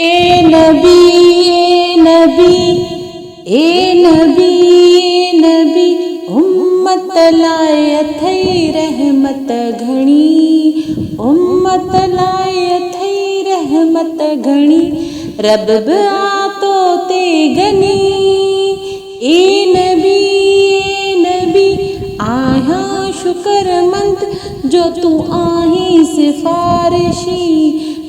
ए नबी ए नबी ए नबी ए नबी उम्मत लाए अथई रहमत घणी उम्मत लाए अथई रहमत घणी रब बि आतो ते गनी ए नबी आहियां शुक्रमंद जो तू आहीं सिफारिशी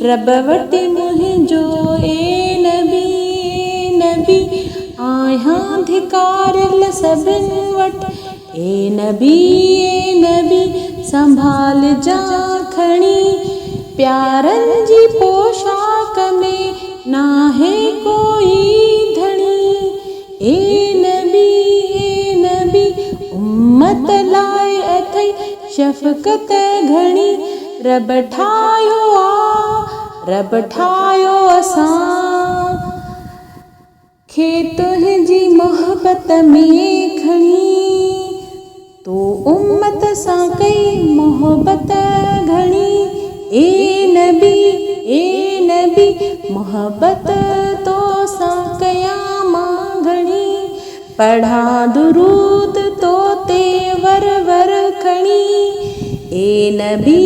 रब वटि मुंहिंजो ए नबी आहियां धिकारियल सभिनि वटि ए नबी संभाल जा खणी प्यारनि जी पोशाक में नाहे कोई धणी ए नबी उम्मत लाए अथई शफ़क़त घणी रब ठाहियो असां खे तुंहिंजी मोहबत में खणी तू उम्मत सां कई मोहबत घणी ए नबी मोहबत तो सां कयां मां घणी पढ़ा दुरूद तो ते वर खणी ए नबी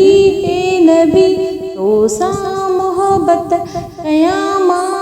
तो सां मोहबत कयां मां